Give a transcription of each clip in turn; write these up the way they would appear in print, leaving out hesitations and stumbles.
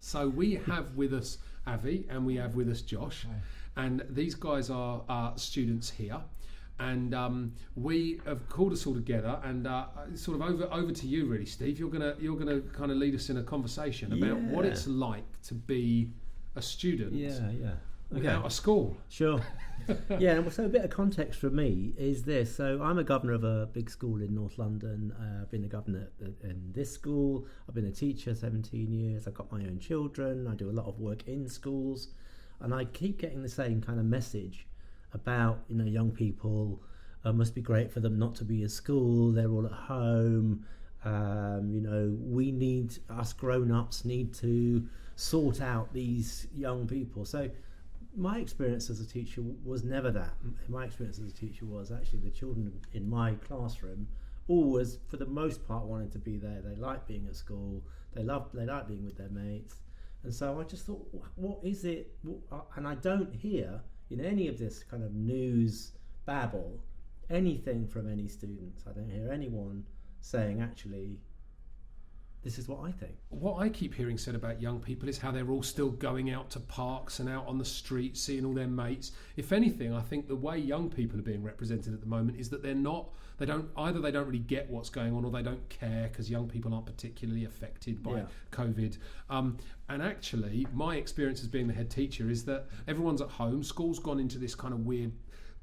So we have with us Avi and we have with us Josh. Hi. And these guys are students here. And we have called us all together, and sort of over to you, really, Steve. You're gonna kind of lead us in a conversation about what it's like to be a student. Without a school. Sure. Yeah, so a bit of context for me is this. So I'm a governor of a big school in North London. I've been a governor in this school. I've been a teacher 17 years. I've got my own children. I do a lot of work in schools. And I keep getting the same kind of message about, young people. Must be great for them not to be at school. They're all at home. Us grown-ups need to sort out these young people. So my experience as a teacher was never that. My experience as a teacher was actually the children in my classroom always, for the most part, wanted to be there. They like being at school. They like being with their mates. And so I just thought, what is it? And I don't hear in any of this kind of news babble anything from any students. I don't hear anyone saying, actually, this is what I think. What I keep hearing said about young people is how they're all still going out to parks and out on the street, seeing all their mates. If anything, I think the way young people are being represented at the moment is that they don't really get what's going on, or they don't care, because young people aren't particularly affected by COVID. And actually, my experience as being the head teacher is that everyone's at home. School's gone into this kind of weird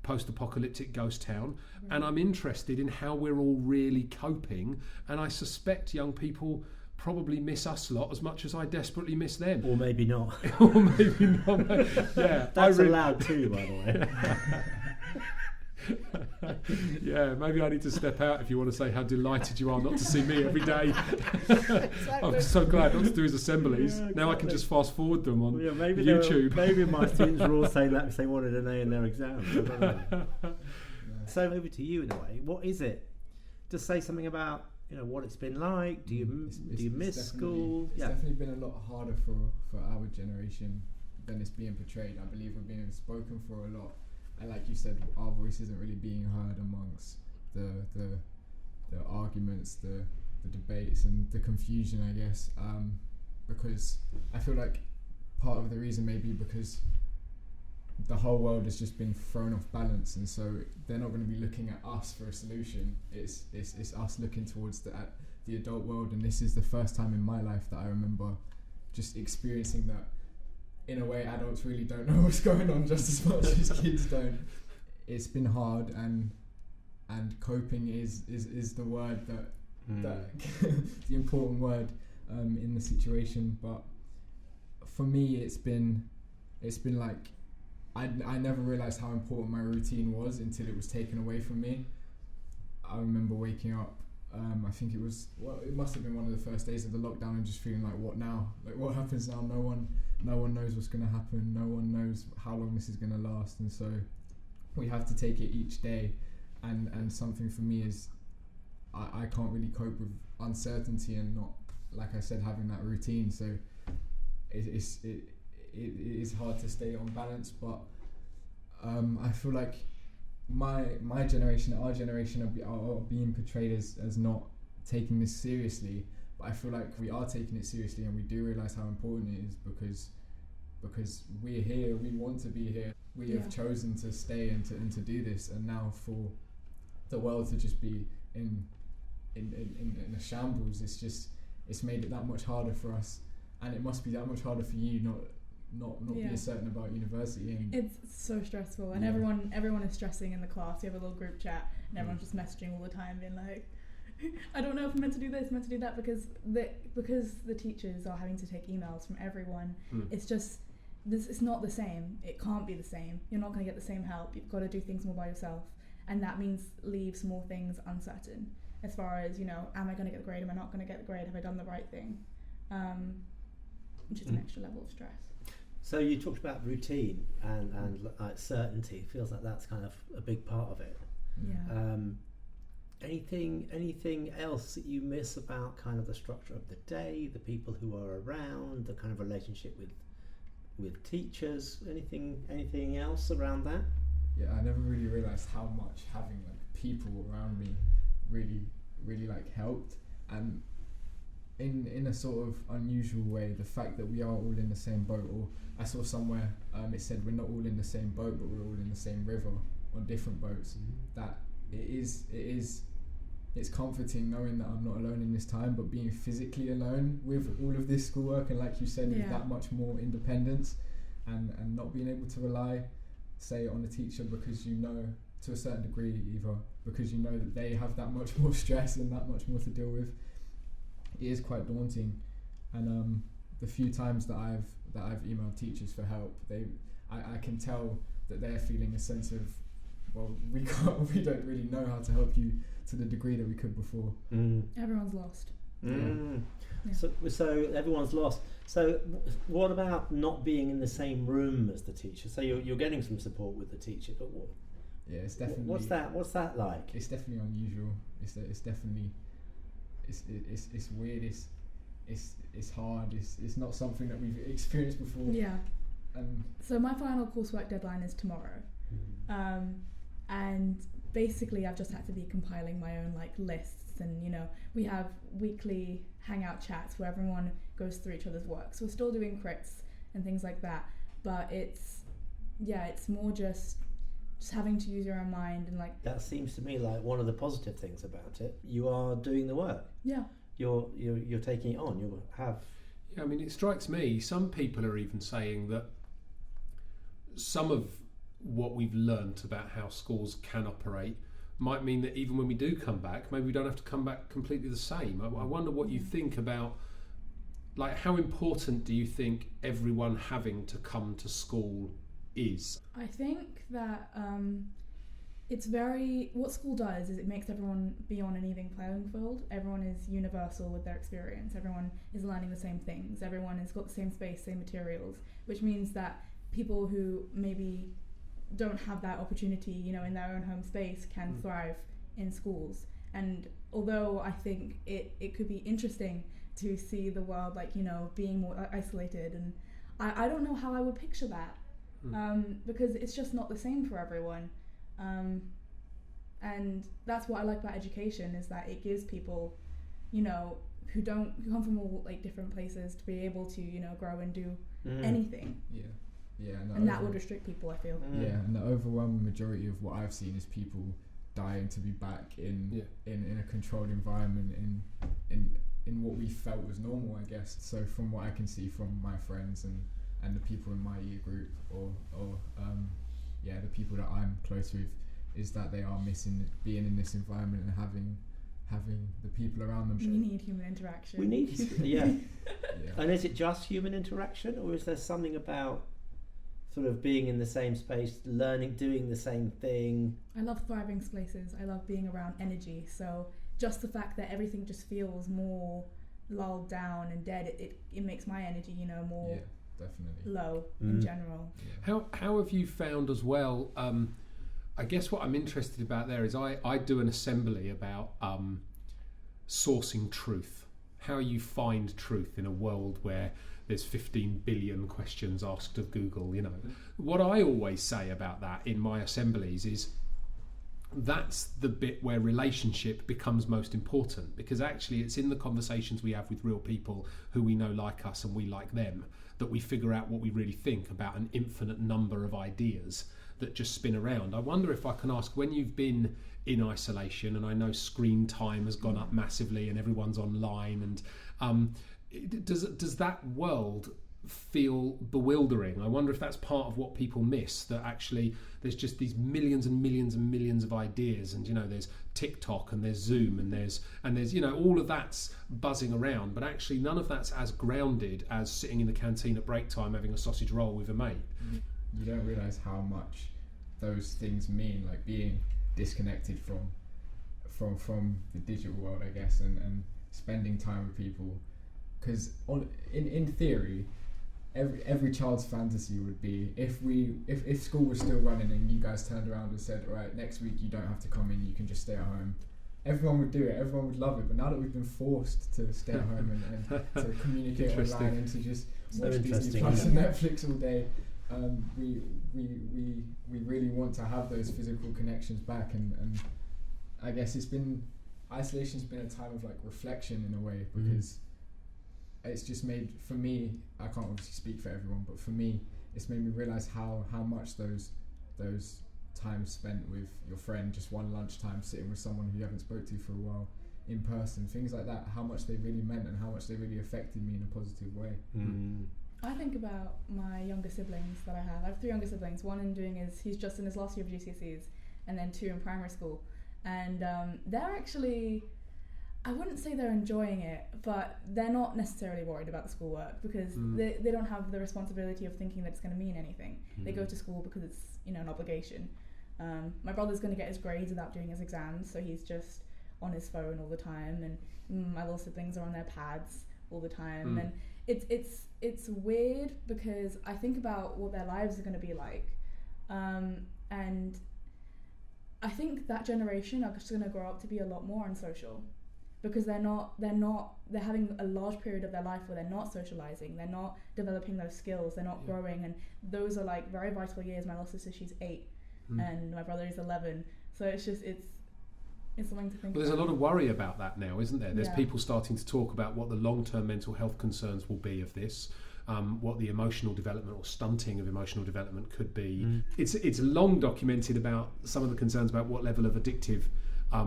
post-apocalyptic ghost town, and I'm interested in how we're all really coping, and I suspect young people probably miss us lot as much as I desperately miss them. Or maybe not. Or maybe not. Yeah, that's allowed too, by the way. Yeah, maybe I need to step out if you want to say how delighted you are not to see me every day. Exactly. I'm so glad not to do his assemblies. Yeah, exactly. Now I can just fast forward them on YouTube. Maybe my students were all saying that because they wanted an A in their exams. I don't know. So over to you in a way. What is it? Just say something about what it's been like. Do you miss school? It's definitely been a lot harder for our generation than it's being portrayed. I believe we're being spoken for a lot. And like you said, our voice isn't really being heard amongst the arguments, the debates, and the confusion, I guess. Because I feel like part of the reason may be because the whole world has just been thrown off balance, and so they're not going to be looking at us for a solution. It's us looking towards the adult world, and this is the first time in my life that I remember just experiencing that. In a way, adults really don't know what's going on just as much as kids don't. It's been hard, and coping is the word that the important word in the situation. But for me, it's been like I never realised how important my routine was until it was taken away from me. I remember waking up. I think it must have been one of the first days of the lockdown, and just feeling like, what now? Like, what happens now? No one knows what's going to happen. No one knows how long this is going to last, and so we have to take it each day. And something for me is I can't really cope with uncertainty and not, like I said, having that routine. So it is hard to stay on balance. But I feel like my generation, our generation, are being portrayed as not taking this seriously. But I feel like we are taking it seriously, and we do realise how important it is because we're here, we want to be here, we have chosen to stay and to do this, and now for the world to just be in a shambles, it's made it that much harder for us, and it must be that much harder for you not be certain about university. And it's so stressful, and everyone is stressing in the class. You have a little group chat, and everyone's just messaging all the time, being like, I don't know if I'm meant to do this, meant to do that, because the teachers are having to take emails from everyone. It's just it's not the same. It can't be the same. You're not going to get the same help. You've got to do things more by yourself, and that means leaves more things uncertain as far as, am I going to get the grade? Am I not going to get the grade? Have I done the right thing? Which is an extra level of stress. So you talked about routine and like certainty. It feels like that's kind of a big part of it. Yeah. Anything else that you miss about kind of the structure of the day, the people who are around, the kind of relationship with teachers? Anything else around that? Yeah, I never really realised how much having like people around me really like helped, and in a sort of unusual way, the fact that we are all in the same boat, or I saw somewhere it said we're not all in the same boat, but we're all in the same river on different boats. That it's comforting knowing that I'm not alone in this time, but being physically alone with all of this schoolwork, and like you said, with that much more independence, and not being able to rely, say, on the teacher, because you know, to a certain degree, either because you know that they have that much more stress and that much more to deal with. It is quite daunting, and the few times that I've emailed teachers for help, I can tell that they're feeling a sense of, well, we don't really know how to help you to the degree that we could before. Everyone's lost. So everyone's lost. So what about not being in the same room as the teacher? So you're getting some support with the teacher, but what? Yeah, it's definitely. What's that like? It's definitely unusual. It's definitely. It's weird. It's hard. It's not something that we've experienced before. Yeah. So my final coursework deadline is tomorrow, and basically I've just had to be compiling my own like lists, and we have weekly hangout chats where everyone goes through each other's work. So we're still doing crits and things like that, but it's more just having to use your own mind, and like that seems to me like one of the positive things about it. You are doing the work. Yeah. You're taking it on. You have. Yeah, I mean, it strikes me. Some people are even saying that some of what we've learnt about how schools can operate might mean that even when we do come back, maybe we don't have to come back completely the same. I wonder what you think about, like, how important do you think everyone having to come to school is? I think that what school does is it makes everyone be on an even playing field. Everyone is universal with their experience. Everyone is learning the same things. Everyone has got the same space, same materials, which means that people who maybe don't have that opportunity, in their own home space can thrive in schools. And although I think it could be interesting to see the world being more isolated, and I don't know how I would picture that. Because it's just not the same for everyone, and that's what I like about education, is that it gives people, who come from all different places, to be able to grow and do anything. And that would restrict people, I feel. And the overwhelming majority of what I've seen is people dying to be back in a controlled environment, in what we felt was normal, I guess. So from what I can see from my friends and the people in my year group, or the people that I'm close with, is that they are missing being in this environment and having the people around them. We need human interaction. We need And is it just human interaction, or is there something about sort of being in the same space, learning, doing the same thing? I love thriving spaces. I love being around energy. So just the fact that everything just feels more lulled down and dead, it makes my energy, more definitely low in general. How have you found as well, I guess what I'm interested about there is I do an assembly about sourcing truth, how you find truth in a world where there's 15 billion questions asked of Google. What I always say about that in my assemblies is that's the bit where relationship becomes most important, because actually it's in the conversations we have with real people who we know like us and we like them that we figure out what we really think about an infinite number of ideas that just spin around. I wonder if I can ask, when you've been in isolation, and I know screen time has gone up massively and everyone's online, and does that world feel bewildering? I wonder if that's part of what people miss, that actually there's just these millions and millions and millions of ideas, and there's TikTok and there's Zoom and there's all of that's buzzing around, but actually none of that's as grounded as sitting in the canteen at break time having a sausage roll with a mate. You don't realise how much those things mean, like being disconnected from the digital world, I guess, and spending time with people. Because in theory, every child's fantasy would be if school was still running and you guys turned around and said, all right, next week you don't have to come in, you can just stay at home. Everyone would do it, everyone would love it. But now that we've been forced to stay at home and to communicate online and to just watch Disney Plus and Netflix all day, we really want to have those physical connections back. And I guess isolation's been a time of reflection in a way, because it's just made, for me, I can't obviously speak for everyone, but for me, it's made me realise how much those times spent with your friend, just one lunchtime sitting with someone who you haven't spoke to for a while, in person, things like that, how much they really meant and how much they really affected me in a positive way. I think about my younger siblings that I have. I have 3 younger siblings. One he's just in his last year of GCSEs, and then 2 in primary school. And they're actually, I wouldn't say they're enjoying it, but they're not necessarily worried about the schoolwork because they don't have the responsibility of thinking that it's going to mean anything. They go to school because it's, an obligation. My brother's going to get his grades without doing his exams, so he's just on his phone all the time, and my little siblings are on their pads all the time, and it's weird because I think about what their lives are going to be like, and I think that generation are just going to grow up to be a lot more unsocial because they're having a large period of their life where they're not socializing, they're not developing those skills, they're not growing, and those are like very vital years. My little sister, she's 8 and my brother is 11, so it's something to think about. There's a lot of worry about that now, isn't there? There's people starting to talk about what the long-term mental health concerns will be of this, what the emotional development or stunting of emotional development could be. It's long documented about some of the concerns about what level of addictive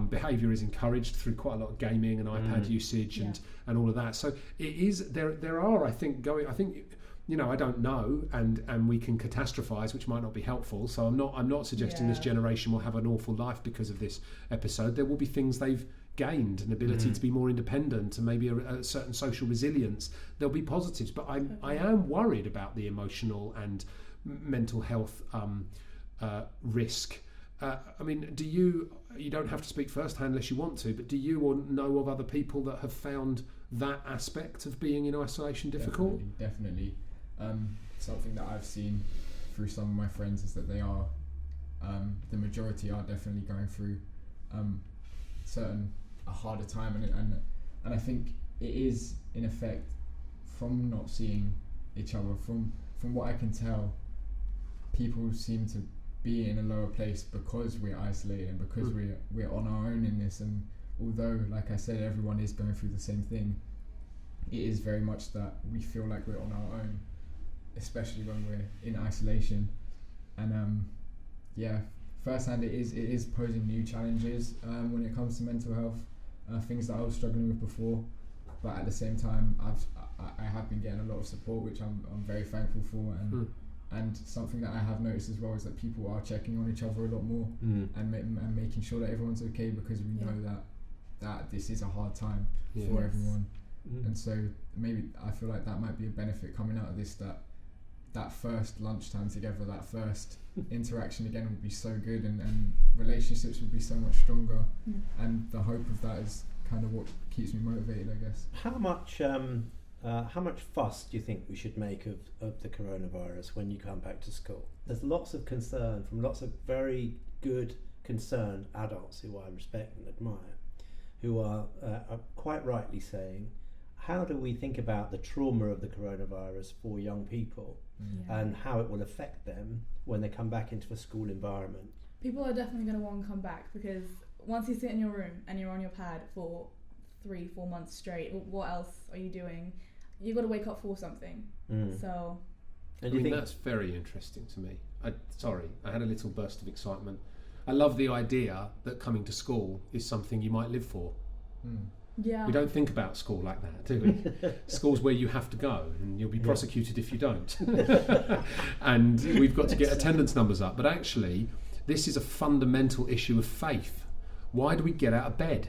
behaviour is encouraged through quite a lot of gaming and iPad usage and all of that. So it is there are I think I don't know, and we can catastrophise, which might not be helpful. So I'm not suggesting this generation will have an awful life because of this episode. There will be things they've gained, an ability to be more independent and maybe a certain social resilience. There'll be positives, but I am worried about the emotional and mental health risk. I mean, you don't have to speak firsthand unless you want to, but do you know of other people that have found that aspect of being in isolation difficult? Definitely. Something that I've seen through some of my friends is that they are, the majority are definitely going through a harder time, and I think it is in effect from not seeing each other. From what I can tell, people seem to be in a lower place because we're isolated and because we're on our own in this. And although, like I said, everyone is going through the same thing, it is very much that we feel like we're on our own, especially when we're in isolation. And firsthand, it is posing new challenges when it comes to mental health, things that I was struggling with before. But at the same time, I have been getting a lot of support, which I'm very thankful for. And something that I have noticed as well is that people are checking on each other a lot more and making sure that everyone's okay, because we know that this is a hard time for everyone. And so maybe I feel like that might be a benefit coming out of this, that first lunchtime together, that first interaction again would be so good, and relationships would be so much stronger. And the hope of that is kind of what keeps me motivated, I guess. How much fuss do you think we should make of the coronavirus when you come back to school? There's lots of concern from lots of very good, concerned adults who I respect and admire, who are quite rightly saying, how do we think about the trauma of the coronavirus for young people and how it will affect them when they come back into a school environment? People are definitely going to want to come back, because once you sit in your room and you're on your pad for 3-4 months straight, what else are you doing? You've got to wake up for something. So I mean, that's very interesting to me. I had a little burst of excitement. I love the idea that coming to school is something you might live for. Yeah. We don't think about school like that, do we? School's where you have to go, and you'll be prosecuted if you don't. And we've got to get attendance numbers up. But actually, this is a fundamental issue of faith. Why do we get out of bed?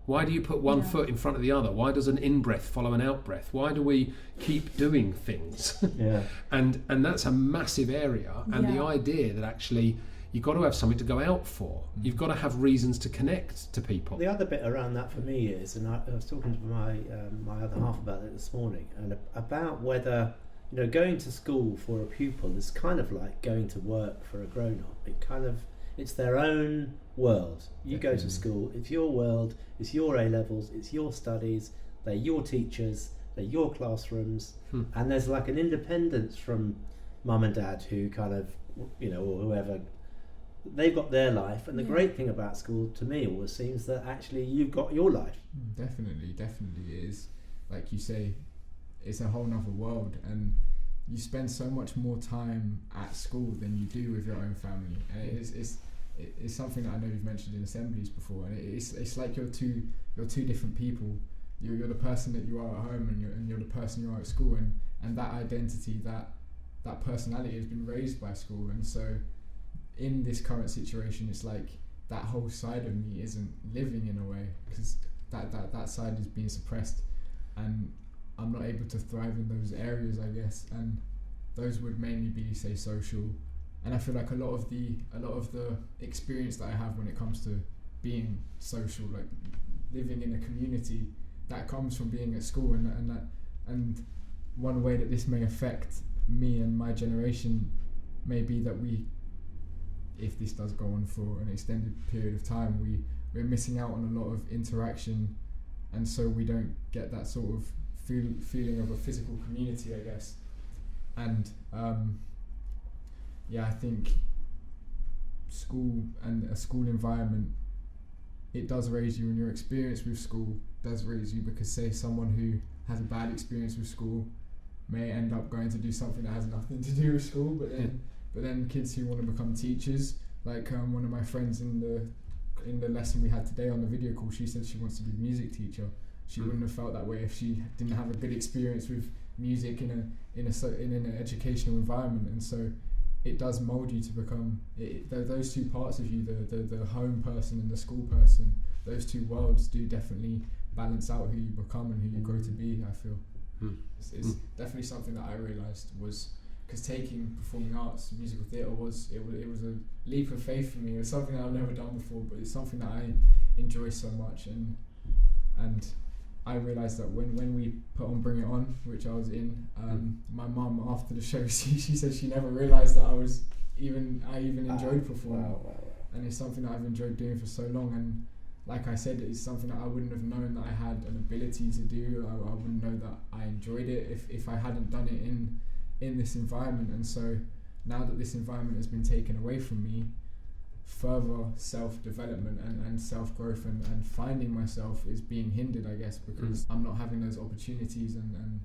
Why do you put one foot in front of the other? Why does an in-breath follow an out-breath? Why do we keep doing things? And that's a massive area. And the idea that actually you've got to have something to go out for. You've got to have reasons to connect to people. The other bit around that for me is, and I was talking to my other half about it this morning, and about whether going to school for a pupil is kind of like going to work for a grown-up. It's their own world. You go to school, it's your world, it's your A-levels, it's your studies, they're your teachers, they're your classrooms, and there's like an independence from mum and dad who kind of, or whoever. They've got their life, and the great thing about school to me always seems that actually you've got your life. Definitely it is. Like you say, it's a whole nother world, and you spend so much more time at school than you do with your own family, and it's something that I know you've mentioned in assemblies before, and it's like you're two different people. You're the person that you are at home, and you're the person you are at school, and that identity, that personality has been raised by school. And so in this current situation, it's like that whole side of me isn't living in a way, because that side is being suppressed, and I'm not able to thrive in those areas, I guess, and those would mainly be, say, social. And I feel like a lot of the experience that I have when it comes to being social, like living in a community, that comes from being at school, and one way that this may affect me and my generation may be that if this does go on for an extended period of time, we're missing out on a lot of interaction, and so we don't get that sort of feeling of a physical community, I guess. And I think school and a school environment, it does raise you, and your experience with school does raise you, because say someone who has a bad experience with school may end up going to do something that has nothing to do with school, but then kids who want to become teachers, like one of my friends in the lesson we had today on the video call, she said she wants to be a music teacher. She wouldn't have felt that way if she didn't have a good experience with music in an educational environment. And so it does mold you to become those two parts of you, the home person and the school person. Those two worlds do definitely balance out who you become and who you grow to be, I feel. It's definitely something that I realised, was because taking performing arts, musical theatre, was a leap of faith for me. It was something that I've never done before, but it's something that I enjoy so much. And I realised that when we put on Bring It On, which I was in, my mum after the show, she said she never realised that I even enjoyed performing. Wow. And it's something that I've enjoyed doing for so long, and like I said, it's something that I wouldn't have known that I had an ability to do. I wouldn't know that I enjoyed it if I hadn't done it in this environment. And so now that this environment has been taken away from me, further self-development and self-growth and finding myself is being hindered, I guess, because I'm not having those opportunities, and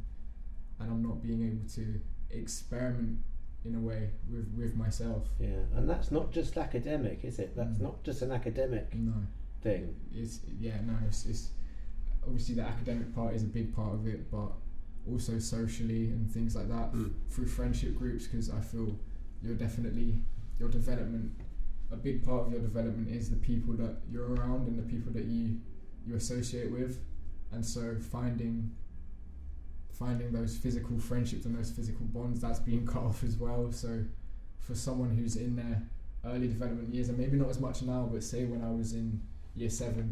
I'm not being able to experiment in a way with myself. Yeah, and that's not just academic, is it? That's not just an academic thing. It's obviously the academic part is a big part of it, but also socially and things like that, through friendship groups, because I feel your development, a big part of your development is the people that you're around and the people that you associate with. And so finding those physical friendships and those physical bonds, that's being cut off as well. So for someone who's in their early development years, and maybe not as much now, but say when I was in year 7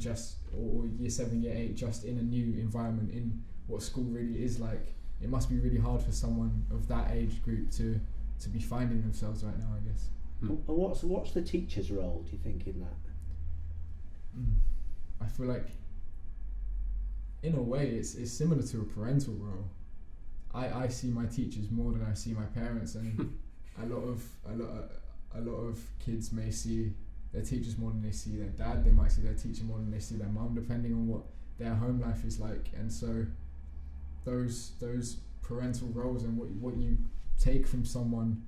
or year 7, year 8, just in a new environment, in what school really is like, it must be really hard for someone of that age group to be finding themselves right now, I guess. And what's the teacher's role, do you think, in that? I feel like in a way it's similar to a parental role. I see my teachers more than I see my parents, and a lot of kids may see their teachers more than they see their dad. They might see their teacher more than they see their mum, depending on what their home life is like. And so those parental roles and what you take from someone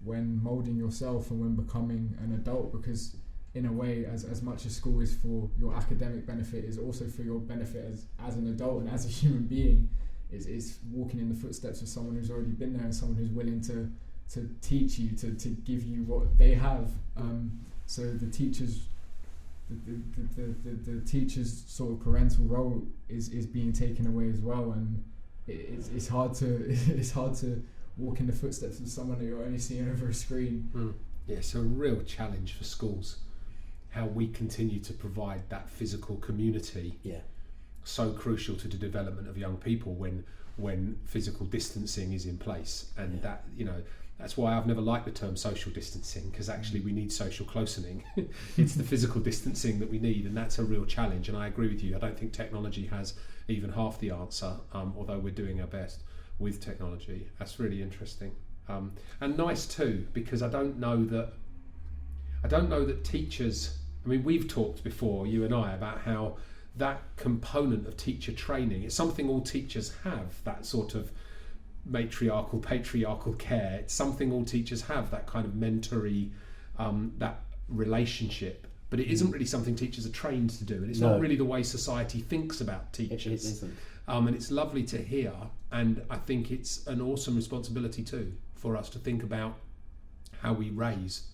when moulding yourself and when becoming an adult, because in a way, as much as school is for your academic benefit, is also for your benefit as an adult and as a human being. Is walking in the footsteps of someone who's already been there, and someone who's willing to teach you, to give you what they have. So the teacher's sort of parental role is being taken away as well, and it's hard to walk in the footsteps of someone that you're only seeing over a screen. Yeah, it's a real challenge for schools, how we continue to provide that physical community. Yeah. So crucial to the development of young people when physical distancing is in place, and that, you know, that's why I've never liked the term social distancing, because actually we need social closening. It's the physical distancing that we need, and that's a real challenge. And I agree with you, I don't think technology has even half the answer, although we're doing our best with technology. That's really interesting, and nice too, because I don't know that teachers, I mean, we've talked before, you and I, about how that component of teacher training, it's something all teachers have, that sort of patriarchal care. It's something all teachers have, that kind of mentory, that relationship. But it isn't really something teachers are trained to do, and it's not really the way society thinks about teachers. It isn't. And it's lovely to hear, and I think it's an awesome responsibility too for us to think about how we raise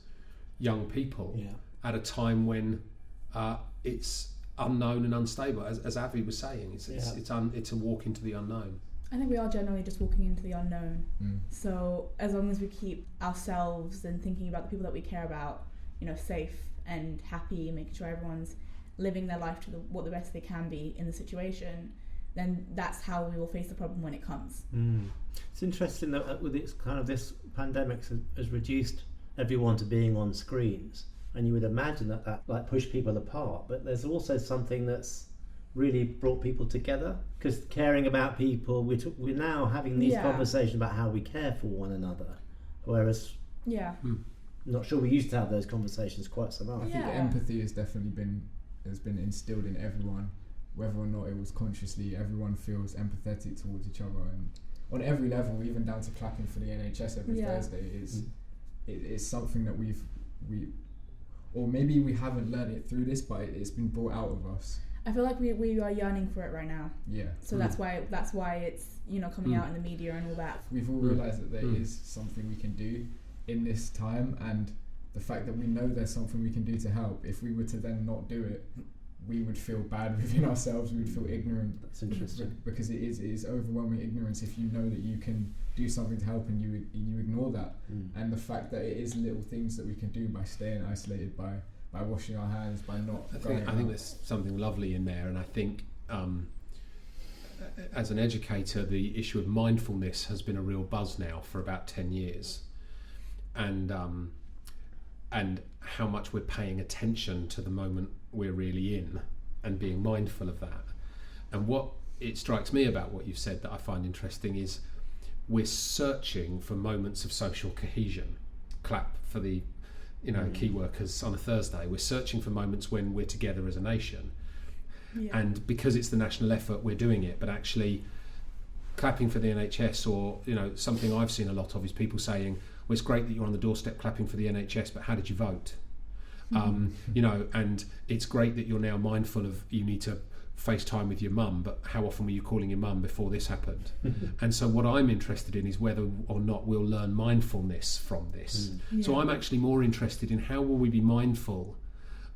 young people at a time when it's unknown and unstable. As Avi was saying, it's a walk into the unknown. I think we are generally just walking into the unknown. So as long as we keep ourselves and thinking about the people that we care about, safe and happy, making sure everyone's living their life to what the best they can be in the situation, then that's how we will face the problem when it comes. It's interesting that with this pandemic has reduced everyone to being on screens, and you would imagine that like pushed people apart, but there's also something that's really brought people together, because caring about people, we're now having these conversations about how we care for one another, whereas not sure we used to have those conversations quite so much. I think empathy has definitely been instilled in everyone, whether or not it was consciously. Everyone feels empathetic towards each other, and on every level, even down to clapping for the NHS every Thursday it's something that we or maybe we haven't learned it through this, but it's been brought out of us. I feel like we are yearning for it right now. Yeah. So that's why it's coming out in the media and all that. We've all realised that there is something we can do in this time, and the fact that we know there's something we can do to help. If we were to then not do it, we would feel bad within ourselves. We would feel ignorant. That's interesting. Because it is overwhelming ignorance if you know that you can do something to help and you ignore that. And the fact that it is little things that we can do by staying isolated, by washing our hands, by not I think there's something lovely in there, and I think as an educator, the issue of mindfulness has been a real buzz now for about 10 years, and how much we're paying attention to the moment we're really in and being mindful of that. And what it strikes me about what you've said that I find interesting is we're searching for moments of social cohesion. Clap for the key workers on a Thursday. We're searching for moments when we're together as a nation, and because it's the national effort, we're doing it. But actually, clapping for the NHS, or something I've seen a lot of, is people saying, "Well, it's great that you're on the doorstep clapping for the NHS, but how did you vote?" And it's great that you're now mindful of you need to FaceTime with your mum, but how often were you calling your mum before this happened? And so what I'm interested in is whether or not we'll learn mindfulness from this. So I'm actually more interested in how will we be mindful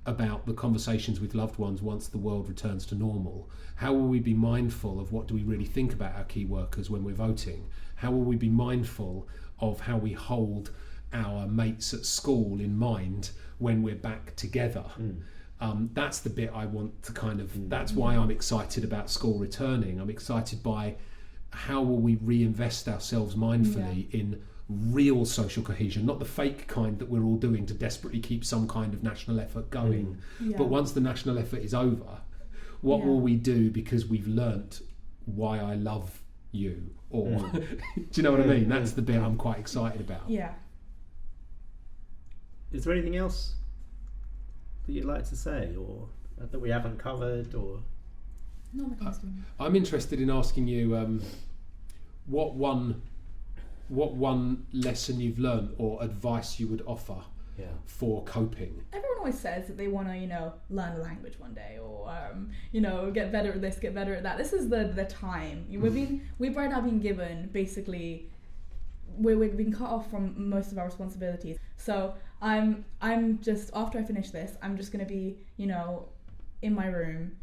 about the conversations with loved ones once the world returns to normal. How will we be mindful of what do we really think about our key workers when we're voting? How will we be mindful of how we hold our mates at school in mind when we're back together? That's the bit I want to that's why I'm excited about school returning. I'm excited by how will we reinvest ourselves mindfully in real social cohesion, not the fake kind that we're all doing to desperately keep some kind of national effort going. But once the national effort is over, what will we do because we've learnt why I love you? Or do you know what I mean? That's the bit I'm quite excited about. Is there anything else that you'd like to say, or that we haven't covered, or? I'm interested in asking you what one lesson you've learned or advice you would offer for coping. Everyone always says that they want to learn a language one day, or get better at this, get better at that. This is the time. We've right now been given basically, we've been cut off from most of our responsibilities. So I'm just, after I finish this, I'm just going to be in my room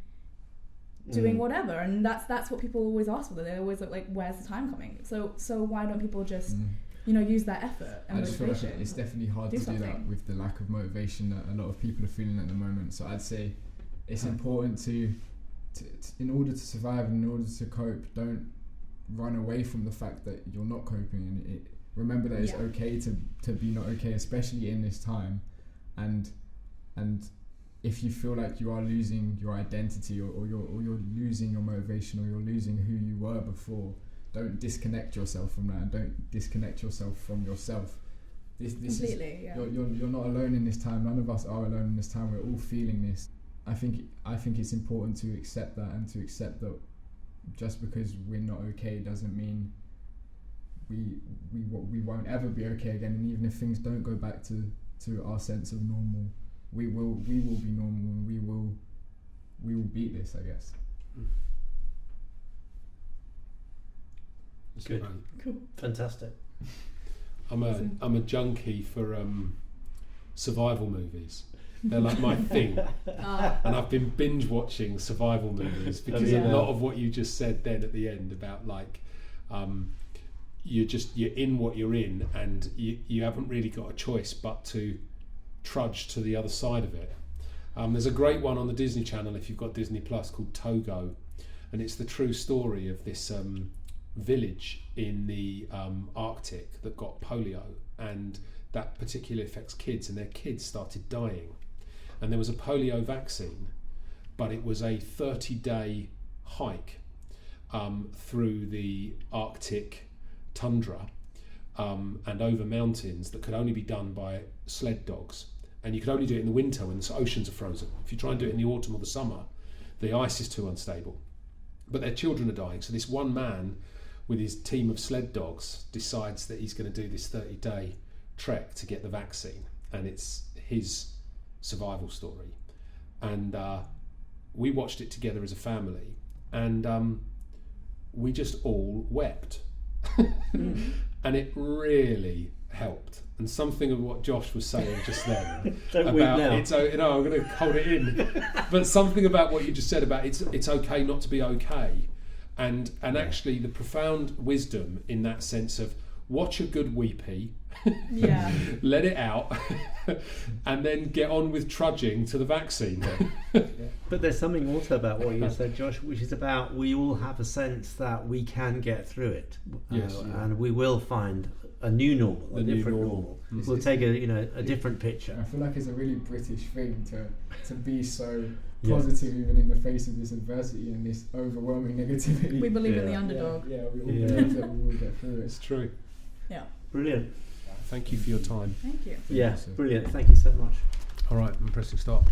doing whatever, and that's what people always ask for. They always look like, where's the time coming? So why don't people just use that effort and I just motivation? feel like it's definitely hard to do that with the lack of motivation that a lot of people are feeling at the moment. So I'd say it's important to in order to survive and in order to cope, don't run away from the fact that you're not coping, and remember that it's okay to be not okay, especially in this time. And if you feel like you are losing your identity, or you're losing your motivation, or you're losing who you were before, don't disconnect yourself from that, and don't disconnect yourself from yourself. This completely, is, you're not alone in this time. None of us are alone in this time. We're all feeling this. I think it's important to accept that, and to accept that just because we're not okay doesn't mean we won't ever be okay again. And even if things don't go back to our sense of normal, we will be normal, and we will beat this, I guess. Good. Cool. Fantastic. I'm a junkie for survival movies. They're like my thing, and I've been binge watching survival movies because a lot of what you just said then at the end about like you're in what you're in, and you haven't really got a choice but to trudge to the other side of it. There's a great one on the Disney Channel if you've got Disney Plus called Togo, and it's the true story of this village in the Arctic that got polio, and that particularly affects kids, and their kids started dying. And there was a polio vaccine, but it was a 30-day hike through the Arctic tundra and over mountains that could only be done by sled dogs. And you could only do it in the winter when the oceans are frozen. If you try and do it in the autumn or the summer, the ice is too unstable. But their children are dying. So this one man with his team of sled dogs decides that he's going to do this 30-day trek to get the vaccine. And it's his survival story. And we watched it together as a family, and we just all wept. And it really helped. And something of what Josh was saying just then about it's, I'm going to hold it in, but something about what you just said about it's okay not to be okay, and actually the profound wisdom in that sense of watch a good weepy, let it out, and then get on with trudging to the vaccine. But there's something also about what you said, Josh, which is about we all have a sense that we can get through it, and we will find a new normal, a different normal. We'll take a different picture. I feel like it's a really British thing to be so positive even in the face of this adversity and this overwhelming negativity. We believe in the underdog. We all believe that we will get through it. It's true. Yeah. Brilliant. Thank you for your time. Thank you. Yeah, brilliant. Thank you so much. All right, I'm pressing stop.